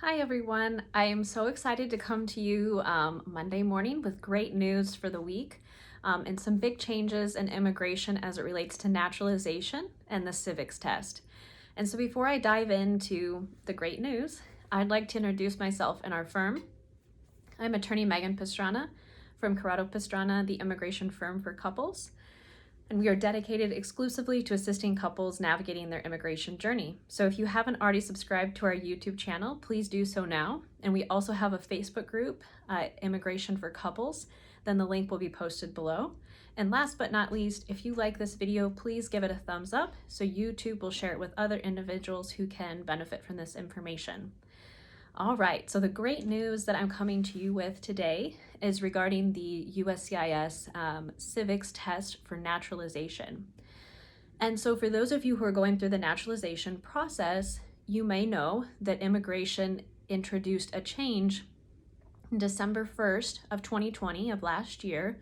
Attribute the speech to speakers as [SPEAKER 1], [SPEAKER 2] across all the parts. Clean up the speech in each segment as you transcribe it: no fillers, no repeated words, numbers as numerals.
[SPEAKER 1] Hi everyone, I am so excited to come to you Monday morning with great news for the week and some big changes in immigration as it relates to naturalization and the civics test. And so before I dive into the great news, I'd like to introduce myself and our firm. I'm attorney Megan Pastrana from Corrado Pastrana, the immigration firm for couples. And we are dedicated exclusively to assisting couples navigating their immigration journey. So if you haven't already subscribed to our YouTube channel, please do so now. And we also have a Facebook group, Immigration for Couples. Then the link will be posted below. And last but not least, if you like this video, please give it a thumbs up so YouTube will share it with other individuals who can benefit from this information. All right, so the great news that I'm coming to you with today is regarding the USCIS civics test for naturalization. And so for those of you who are going through the naturalization process, you may know that immigration introduced a change December 1st of 2020 of last year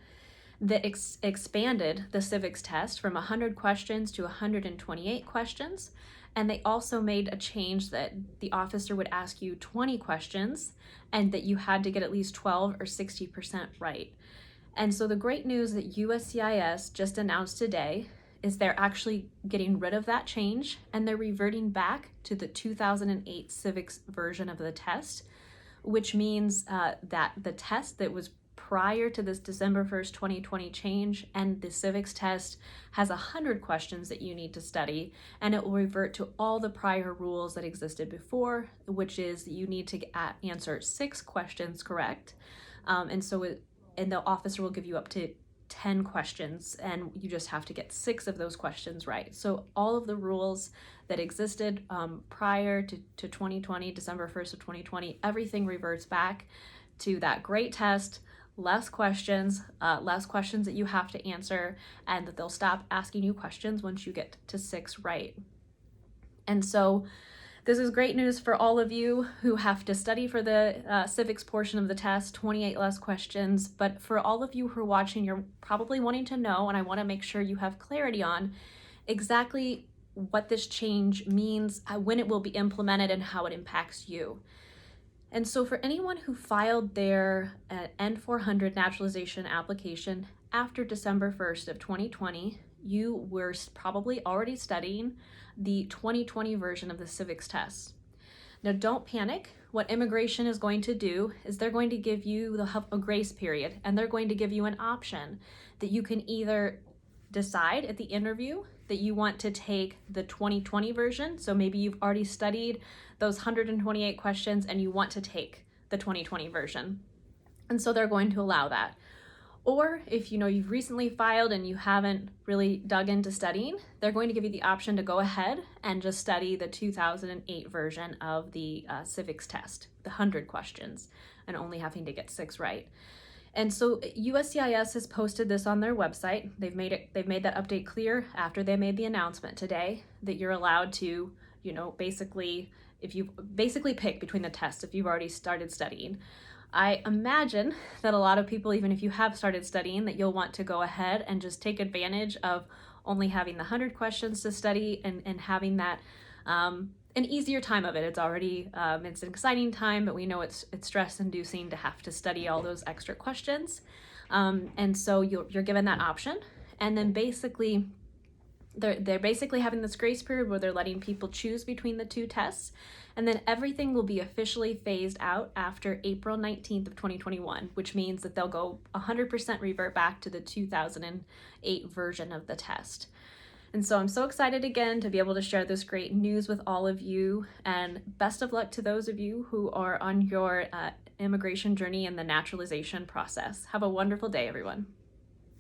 [SPEAKER 1] that expanded the civics test from 100 questions to 128 questions. And they also made a change that the officer would ask you 20 questions and that you had to get at least 12 or 60% right. And so the great news that USCIS just announced today is they're actually getting rid of that change and they're reverting back to the 2008 civics version of the test, which means that the test that was prior to this December 1st, 2020 change and the civics test has 100 questions that you need to study, and it will revert to all the prior rules that existed before, which is you need to answer 6 questions correct. And the officer will give you up to 10 questions and you just have to get 6 of those questions right. So all of the rules that existed prior to 2020, December 1st of 2020, everything reverts back to that great test, less questions that you have to answer, and that they'll stop asking you questions once you get to 6 right. And so this is great news for all of you who have to study for the civics portion of the test, 28 less questions. But for all of you who are watching, you're probably wanting to know, and I want to make sure you have clarity on exactly what this change means, when it will be implemented, and how it impacts you. And so for anyone who filed their N400 naturalization application after December 1st of 2020, you were probably already studying the 2020 version of the civics test. Now don't panic. What immigration is going to do is they're going to give you a grace period, and they're going to give you an option that you can either decide at the interview that you want to take the 2020 version. So maybe you've already studied those 128 questions and you want to take the 2020 version. And so they're going to allow that. Or if you've recently filed and you haven't really dug into studying, they're going to give you the option to go ahead and just study the 2008 version of the civics test, the 100 questions, and only having to get 6 right. And so USCIS has posted this on their website. They've made that update clear after they made the announcement today that you're allowed to, basically pick between the tests if you've already started studying. I imagine that a lot of people, even if you have started studying, that you'll want to go ahead and just take advantage of only having the 100 questions to study and having that an easier time of it. It's already, it's an exciting time, but we know it's stress-inducing to have to study all those extra questions. And so you're given that option. And then basically, they're basically having this grace period where they're letting people choose between the 2 tests. And then everything will be officially phased out after April 19th of 2021, which means that they'll go 100% revert back to the 2008 version of the test. And so I'm so excited again to be able to share this great news with all of you, and best of luck to those of you who are on your immigration journey and the naturalization process. Have a wonderful day, everyone.